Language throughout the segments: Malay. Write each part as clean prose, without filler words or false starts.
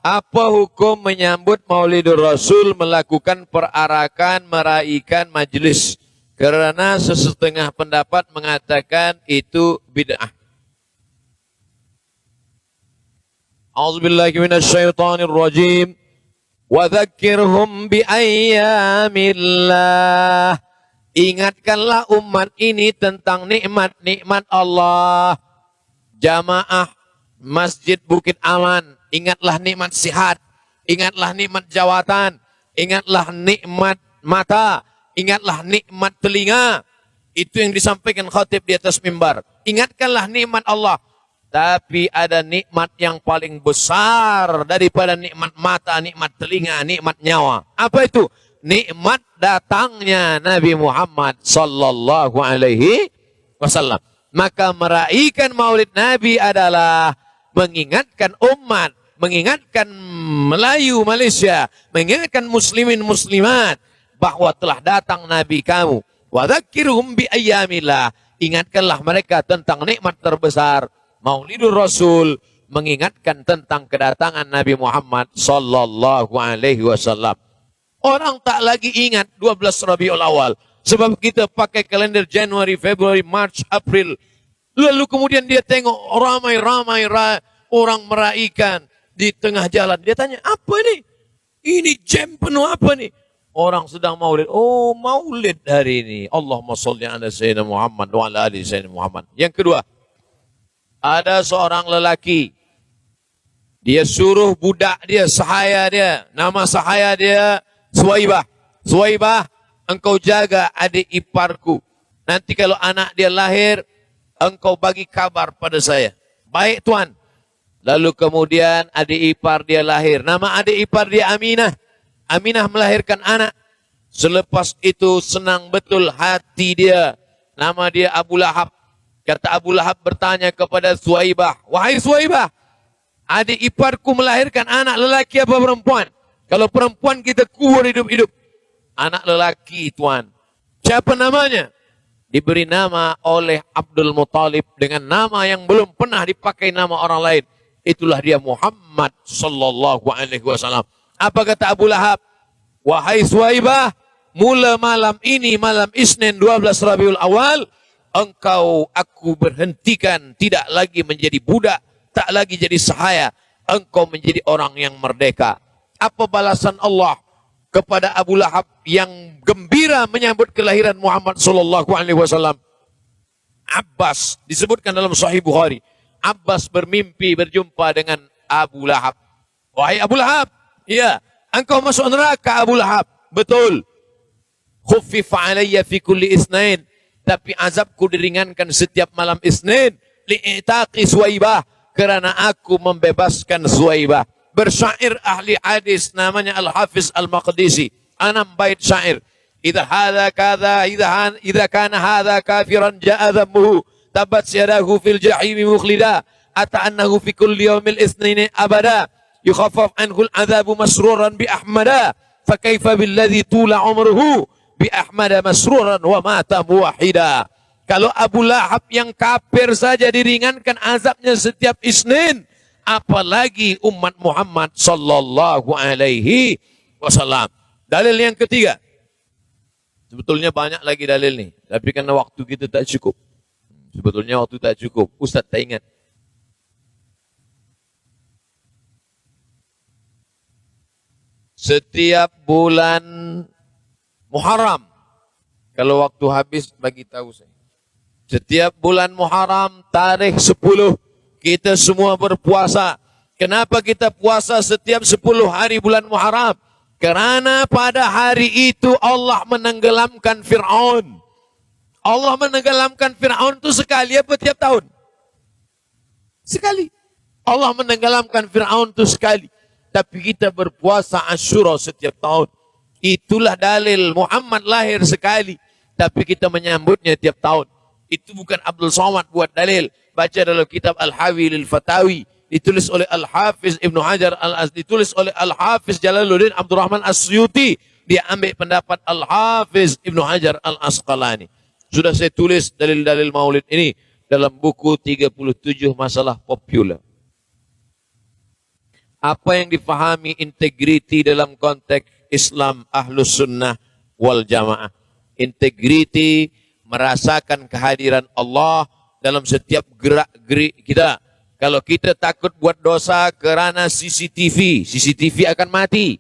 Apa hukum menyambut Maulidur Rasul, melakukan perarakan, meraihkan majelis? Karena sesetengah pendapat mengatakan itu bid'ah. A'udzubillahi minasyaitonir rajim. Wa dzakkirhum bi ayyamillah. Ingatkanlah umat ini tentang nikmat-nikmat Allah. Jamaah Masjid Bukit Aman, ingatlah nikmat sihat, ingatlah nikmat jawatan, ingatlah nikmat mata, ingatlah nikmat telinga. Itu yang disampaikan khatib di atas mimbar. Ingatkanlah nikmat Allah. Tapi ada nikmat yang paling besar daripada nikmat mata, nikmat telinga, nikmat nyawa. Apa itu? Nikmat datangnya Nabi Muhammad sallallahu alaihi wasallam. Maka meraihkan Maulid Nabi adalah mengingatkan umat, mengingatkan Melayu Malaysia, mengingatkan muslimin muslimat bahwa telah datang Nabi kamu. Wa dzakkirhum bi ayyamillah. Ingatkanlah mereka tentang nikmat terbesar Maulidur Rasul, mengingatkan tentang kedatangan Nabi Muhammad sallallahu alaihi wasallam. Orang tak lagi ingat 12 Rabiul Awal sebab kita pakai kalender Januari, Februari, March, April. Lalu kemudian dia tengok ramai-ramai orang meraihkan di tengah jalan. Dia tanya, apa ini? Ini jam penuh apa nih? Orang sedang maulid. Oh, maulid hari ini. Allahumma sholli ala Sayyidina Muhammad wa ala ali Sayyidina Muhammad. Yang kedua, ada seorang lelaki. Dia suruh budak dia, sahaya dia. Nama sahaya dia Suwaibah. Suwaibah, engkau jaga adik iparku. Nanti kalau anak dia lahir, engkau bagi kabar pada saya. Baik tuan. Lalu kemudian adik ipar dia lahir. Nama adik ipar dia Aminah. Aminah melahirkan anak. Selepas itu senang betul hati dia. Nama dia Abu Lahab. Kata Abu Lahab bertanya kepada Suwaibah. Wahai Suwaibah, adik iparku melahirkan anak lelaki apa perempuan? Kalau perempuan kita kubur hidup-hidup. Anak lelaki tuan. Siapa namanya? Diberi nama oleh Abdul Muttalib dengan nama yang belum pernah dipakai nama orang lain. Itulah dia Muhammad sallallahu alaihi wasallam. Apa kata Abu Lahab? Wahai Suwaibah, mula malam ini, malam Isnin 12 Rabiul Awal, aku berhentikan, tidak lagi menjadi budak, tak lagi jadi sahaya. Engkau menjadi orang yang merdeka. Apa balasan Allah kepada Abu Lahab yang gembira menyambut kelahiran Muhammad sallallahu alaihi wasallam? Abbas disebutkan dalam Sahih Bukhari. Abbas bermimpi berjumpa dengan Abu Lahab. Wahai Abu Lahab, ya, engkau masuk neraka Abu Lahab. Betul. Khuffifa alayya fi kulli isnain. Tapi azabku diringankan setiap malam Isnin. Li'itaqi Suwaibah. Kerana aku membebaskan Suwaibah. Bersyair ahli hadis namanya Al-Hafiz Al-Maqdisi. 6 bait syair. Idza kana hadha kafiran ja'a dhammuhu tabat yadahu fil jahim mukhlida ata annahu fi kulli yawmil itsnain abada yukhaffaf anhu al-'adzabu masruran bi ahmada fa kaifa billadhi tula umruhu bi ahmada masruran wa mata muwahhida. Kalau Abu Lahab yang kafir saja diringankan azabnya setiap Isnin, apalagi umat Muhammad sallallahu alaihi wasallam. Dalil yang ketiga. Sebetulnya banyak lagi dalil nih, tapi karena waktu kita tak cukup. Sebetulnya waktu tak cukup, Ustaz tak ingat. Setiap bulan Muharram, kalau waktu habis bagi tahu saya. Setiap bulan Muharram tarikh 10 kita semua berpuasa. Kenapa kita puasa setiap 10 hari bulan Muharram? Kerana pada hari itu Allah menenggelamkan Fir'aun. Allah menenggelamkan Fir'aun itu sekali apa tiap tahun? Sekali. Allah menenggelamkan Fir'aun itu sekali. Tapi kita berpuasa Asyura setiap tahun. Itulah dalil Muhammad lahir sekali. Tapi kita menyambutnya tiap tahun. Itu bukan Abdul Somad buat dalil. Baca dalam kitab Al-Hawi lil-Fatawi. Ditulis oleh Al-Hafiz Ibnu Hajar Al-Asqalani. Ditulis oleh Al-Hafiz Jalaluddin Abdurrahman As-Suyuti. Dia ambil pendapat Al-Hafiz Ibnu Hajar Al-Asqalani. Sudah saya tulis dalil-dalil maulid ini dalam buku 37 masalah populer. Apa yang dipahami integriti dalam konteks Islam Ahlus Sunnah wal Jamaah? Integriti merasakan kehadiran Allah dalam setiap gerak-gerik kita. Kalau kita takut buat dosa kerana CCTV akan mati.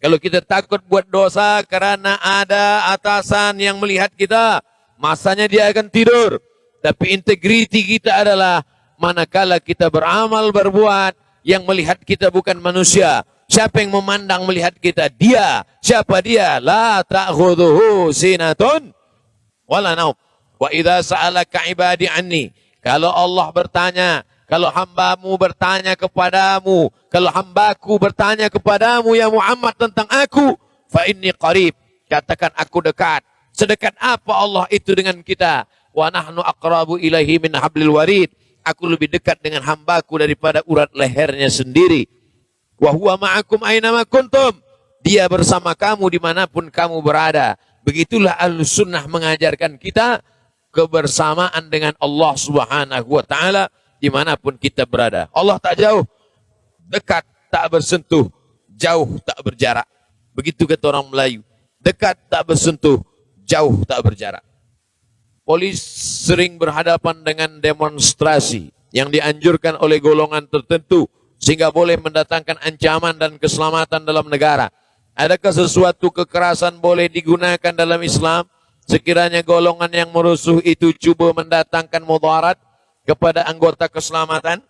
Kalau kita takut buat dosa kerana ada atasan yang melihat kita, masanya dia akan tidur. Tapi integriti kita adalah manakala kita beramal berbuat, yang melihat kita bukan manusia. Siapa yang memandang melihat kita? Dia. Siapa dia? La ta'khudhuhu sinatun wala naum. Wa idza sa'alaka ibadi anni. Kalau Allah bertanya, kalau hambamu bertanya kepadamu, kalau hambaku bertanya kepadamu ya Muhammad tentang aku, fa inni qarib. Katakan aku dekat. Sedekat apa Allah itu dengan kita? Wa nahnu aqrabu ilaihi min hablil warid. Aku lebih dekat dengan hambaku daripada urat lehernya sendiri. Wa huwa ma'akum aina ma kuntum. Dia bersama kamu dimanapun kamu berada. Begitulah Ahlussunnah mengajarkan kita kebersamaan dengan Allah Subhanahu wa taala dimanapun kita berada. Allah tak jauh, dekat tak bersentuh, jauh tak berjarak. Begitu kata orang Melayu. Dekat tak bersentuh, jauh tak berjarak. Polis sering berhadapan dengan demonstrasi yang dianjurkan oleh golongan tertentu sehingga boleh mendatangkan ancaman dan keselamatan dalam negara. Adakah sesuatu kekerasan boleh digunakan dalam Islam sekiranya golongan yang merusuh itu cuba mendatangkan mudarat kepada anggota keselamatan?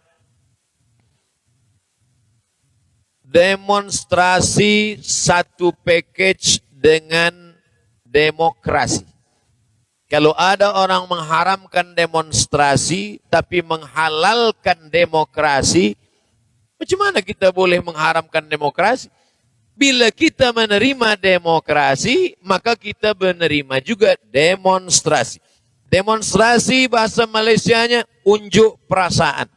Demonstrasi satu package dengan demokrasi. Kalau ada orang mengharamkan demonstrasi tapi menghalalkan demokrasi, macam mana kita boleh mengharamkan demokrasi? Bila kita menerima demokrasi, maka kita menerima juga demonstrasi. Demonstrasi bahasa Malaysianya unjuk perasaan.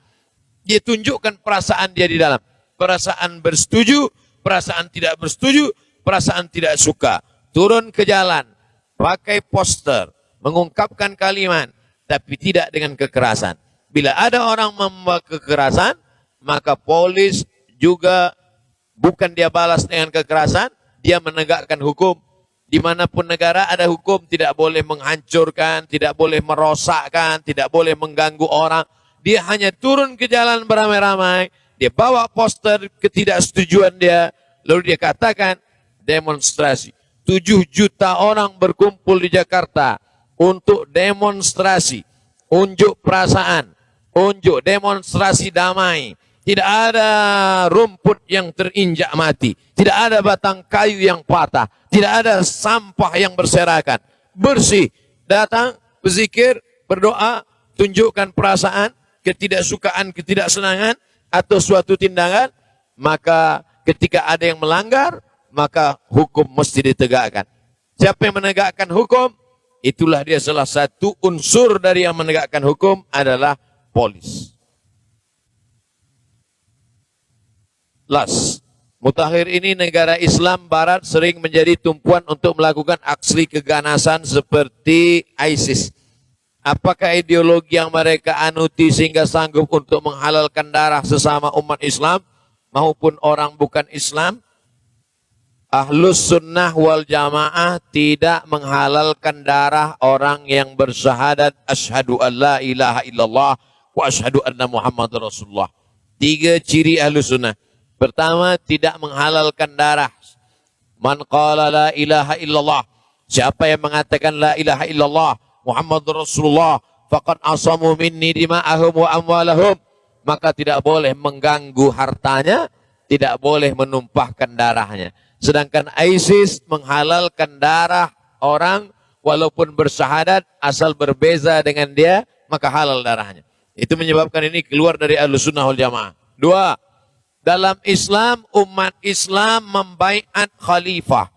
Dia tunjukkan perasaan dia di dalam. Perasaan bersetuju, perasaan tidak bersetuju, perasaan tidak suka. Turun ke jalan, pakai poster, mengungkapkan kalimat, tapi tidak dengan kekerasan. Bila ada orang membawa kekerasan, maka polis juga bukan dia balas dengan kekerasan, dia menegakkan hukum. Dimanapun negara ada hukum, tidak boleh menghancurkan, tidak boleh merosakkan, tidak boleh mengganggu orang. Dia hanya turun ke jalan beramai-ramai, dia bawa poster ketidaksetujuan dia, lalu dia katakan demonstrasi. 7 juta orang berkumpul di Jakarta untuk demonstrasi, unjuk perasaan, unjuk demonstrasi damai. Tidak ada rumput yang terinjak mati. Tidak ada batang kayu yang patah. Tidak ada sampah yang berserakan. Bersih. Datang, berzikir, berdoa, tunjukkan perasaan, ketidaksukaan, ketidaksenangan, atau suatu tindakan. Maka ketika ada yang melanggar, maka hukum mesti ditegakkan. Siapa yang menegakkan hukum? Itulah dia salah satu unsur dari yang menegakkan hukum adalah polis. Last, mutakhir ini negara Islam Barat sering menjadi tumpuan untuk melakukan aksi keganasan seperti ISIS. Apakah ideologi yang mereka anuti sehingga sanggup untuk menghalalkan darah sesama umat Islam maupun orang bukan Islam? Ahlus Sunnah wal Jamaah tidak menghalalkan darah orang yang bersyahadat asyhadu an la ilaha illallah wa asyhadu anna Muhammadar Rasulullah. 3 ciri Ahlus Sunnah. Pertama, tidak menghalalkan darah. Man qala la ilaha illallah. Siapa yang mengatakan la ilaha illallah Muhammadur Rasulullah faqad asamu minni dima'ahum wa amwalahum. Maka tidak boleh mengganggu hartanya, tidak boleh menumpahkan darahnya. Sedangkan ISIS menghalalkan darah orang walaupun bersyahadat asal berbeza dengan dia, maka halal darahnya. Itu menyebabkan ini keluar dari Ahlus Sunnah wal Jamaah. 2, dalam Islam, umat Islam membaiat khalifah.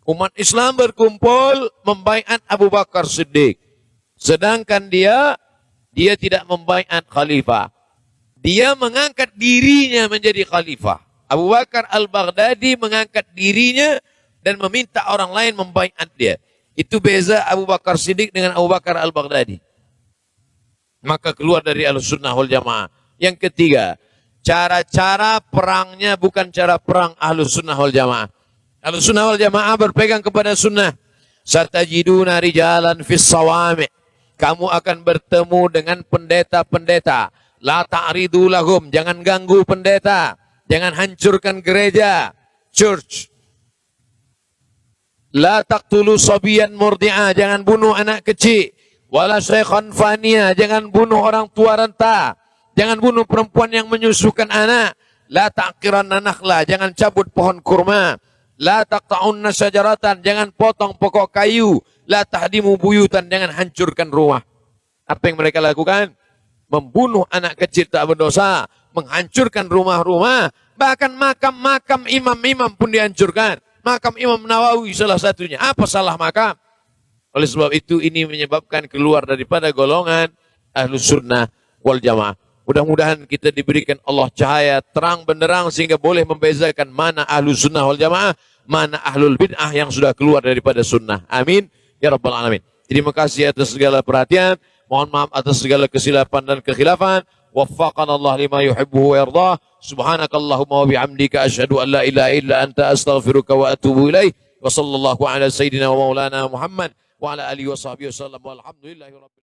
Umat Islam berkumpul membaiat Abu Bakar Siddiq. Sedangkan dia tidak membaiat khalifah. Dia mengangkat dirinya menjadi khalifah. Abu Bakar Al-Baghdadi mengangkat dirinya dan meminta orang lain membaiat dia. Itu beza Abu Bakar Siddiq dengan Abu Bakar Al-Baghdadi. Maka keluar dari Ahlus Sunnah wal Jamaah. Yang ketiga, cara-cara perangnya bukan cara perang Ahlus Sunnah wal Jamaah. Ahlus Sunnah wal Jamaah berpegang kepada sunnah. Satajiduna rijalan fis sawami'. Kamu akan bertemu dengan pendeta-pendeta. La ta'ridu lahum. Jangan ganggu pendeta. Jangan hancurkan gereja. Church. La taqtulu sabiyan murdi'a. Jangan bunuh anak kecil. Wala syaikhan faniya. Jangan bunuh orang tua renta. Jangan bunuh perempuan yang menyusukan anak. La ta'qiranna nakhla. Jangan cabut pohon kurma. La taqta'unna syajaratan. Jangan potong pokok kayu. La tahdimu buyutan. Jangan hancurkan rumah. Apa yang mereka lakukan? Membunuh anak kecil tak berdosa. Menghancurkan rumah-rumah. Bahkan makam-makam imam-imam pun dihancurkan. Makam Imam Nawawi salah satunya. Apa salah makam? Oleh sebab itu ini menyebabkan keluar daripada golongan Ahlus Sunnah wal Jamaah. Mudah-mudahan kita diberikan Allah cahaya terang benderang sehingga boleh membezakan mana Ahlus Sunnah wal Jamaah, mana Ahlul Bid'ah yang sudah keluar daripada sunnah. Amin. Ya Rabbal Alamin. Terima kasih atas segala perhatian. Mohon maaf atas segala kesilapan dan kekhilafan. Waffaqana Allah lima yuhibbu wa yardah. Subhanakallahumma wa bihamdika asyhadu an la ilaha illa anta astaghfiruka wa atubu ilaih. Wa sallallahu ala sayyidina wa maulana Muhammad wa ala alihi wa sahbihi wasallam. Walhamdulillahi rabbil